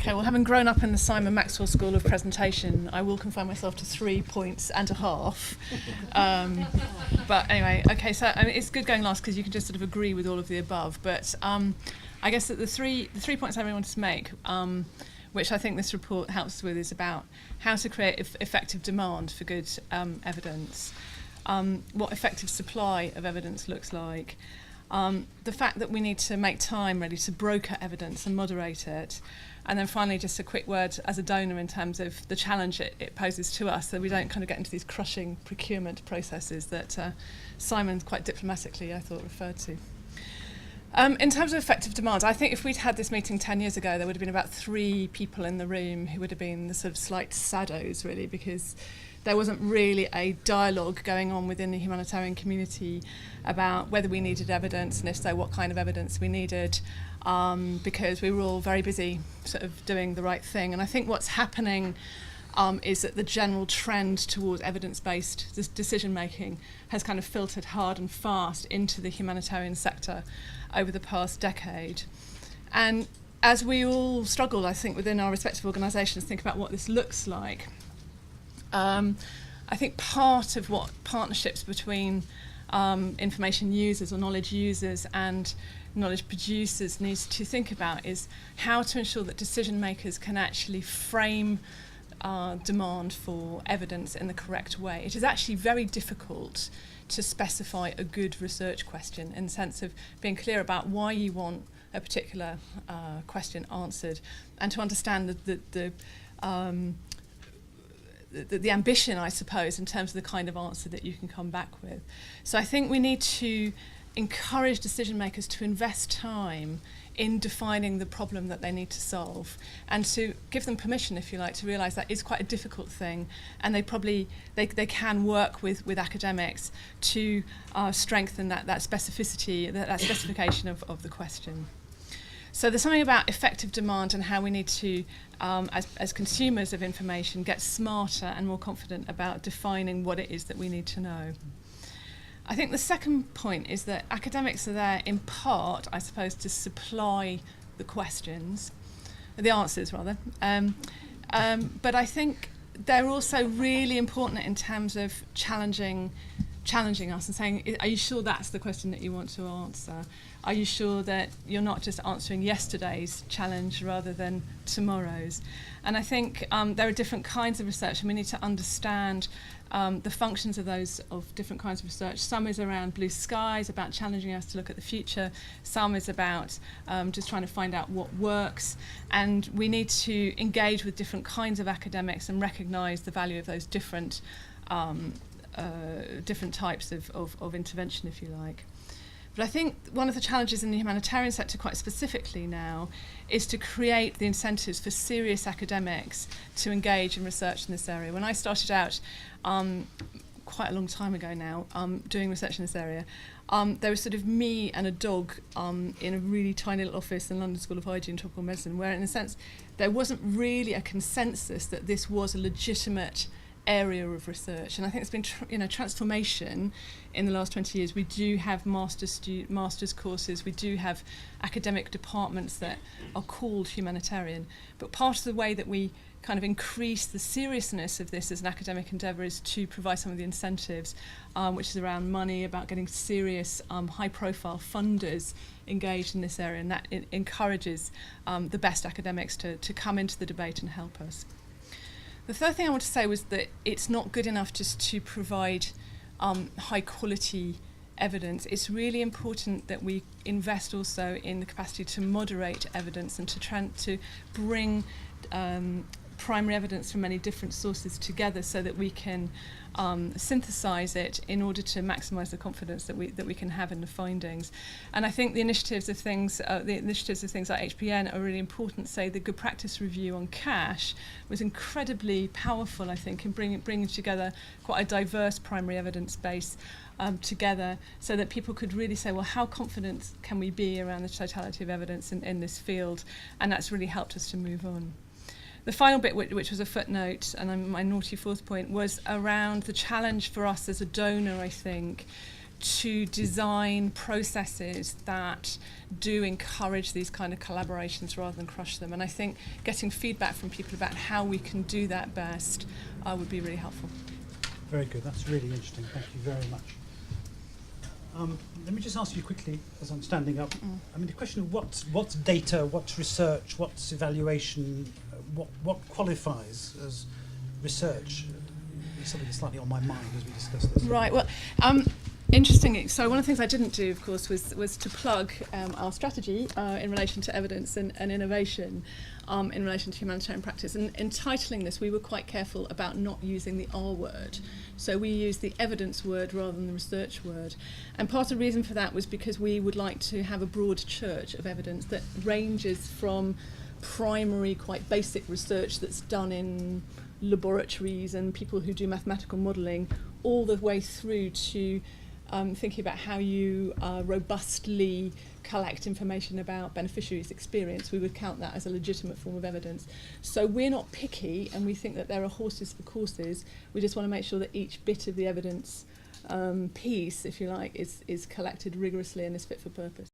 Okay, well, having grown up in the Simon Maxwell School of Presentation, I will confine myself to 3 points and a half. But anyway, okay, so I mean, it's good going last because you can just sort of agree with all of the above. But I guess that the three points I really wanted to make, which I think this report helps with, is about how to create effective demand for good evidence, what effective supply of evidence looks like, the fact that we need to make time really to broker evidence and moderate it, and then finally just a quick word as a donor in terms of the challenge it poses to us, so we don't kind of get into these crushing procurement processes that Simon quite diplomatically, I thought, referred to. In terms of effective demand, I think if we'd had this meeting 10 years ago, there would have been about 3 people in the room who would have been the sort of slight saddos, really, because there wasn't really a dialogue going on within the humanitarian community about whether we needed evidence, and if so, what kind of evidence we needed, because we were all very busy sort of doing the right thing. And I think what's happening is that the general trend towards evidence-based decision-making has kind of filtered hard and fast into the humanitarian sector over the past decade. And as we all struggle, I think, within our respective organisations, think about what this looks like, I think part of what partnerships between information users or knowledge users and knowledge producers needs to think about is how to ensure that decision makers can actually frame demand for evidence in the correct way. It is actually very difficult to specify a good research question in the sense of being clear about why you want a particular question answered, and to understand the ambition, I suppose, in terms of the kind of answer that you can come back with. So I think we need to encourage decision makers to invest time in defining the problem that they need to solve, and to give them permission, if you like, to realise that is quite a difficult thing, and they can work with academics to strengthen that specificity, that specification of the question. So there's something about effective demand and how we need to, as consumers of information, get smarter and more confident about defining what it is that we need to know. I think the second point is that academics are there in part, I suppose, to supply the questions, the answers rather, but I think they're also really important in terms of challenging us and saying, are you sure that's the question that you want to answer? Are you sure that you're not just answering yesterday's challenge rather than tomorrow's? And I think there are different kinds of research, and we need to understand the functions of different kinds of research. Some is around blue skies, about challenging us to look at the future. Some is about just trying to find out what works. And we need to engage with different kinds of academics and recognise the value of those different types of intervention, if you like. But I think one of the challenges in the humanitarian sector quite specifically now is to create the incentives for serious academics to engage in research in this area. When I started out quite a long time ago now doing research in this area, there was sort of me and a dog in a really tiny little office in London School of Hygiene and Tropical Medicine, where in a sense there wasn't really a consensus that this was a legitimate area of research. And I think it's been transformation in the last 20 years. We do have master's courses, we do have academic departments that are called humanitarian, but part of the way that we kind of increase the seriousness of this as an academic endeavour is to provide some of the incentives, which is around money, about getting serious high profile funders engaged in this area, and that encourages the best academics to come into the debate and help us. The third thing I want to say was that it's not good enough just to provide high quality evidence. It's really important that we invest also in the capacity to moderate evidence and to bring primary evidence from many different sources together so that we can synthesize it in order to maximize the confidence that we can have in the findings. And I think the initiatives of things like HPN are really important. Say the good practice review on cash was incredibly powerful, I think, in bringing together quite a diverse primary evidence base together, so that people could really say, well, how confident can we be around the totality of evidence in this field? And that's really helped us to move on. The final bit, which was a footnote, and my naughty fourth point, was around the challenge for us as a donor, I think, to design processes that do encourage these kind of collaborations rather than crush them. And I think getting feedback from people about how we can do that best would be really helpful. Very good. That's really interesting. Thank you very much. Let me just ask you quickly, as I'm standing up, I mean, the question of what's data, what's research, what's evaluation, what qualifies as research is something that's slightly on my mind as we discuss this. Right. Well, interestingly, so one of the things I didn't do, of course, was to plug our strategy in relation to evidence and innovation in relation to humanitarian practice. And in titling this, we were quite careful about not using the R word. So we used the evidence word rather than the research word. And part of the reason for that was because we would like to have a broad church of evidence that ranges from primary, quite basic research that's done in laboratories and people who do mathematical modelling, all the way through to thinking about how you robustly collect information about beneficiaries' experience. We would count that as a legitimate form of evidence. So we're not picky, and we think that there are horses for courses. We just want to make sure that each bit of the evidence piece, if you like, is collected rigorously and is fit for purpose.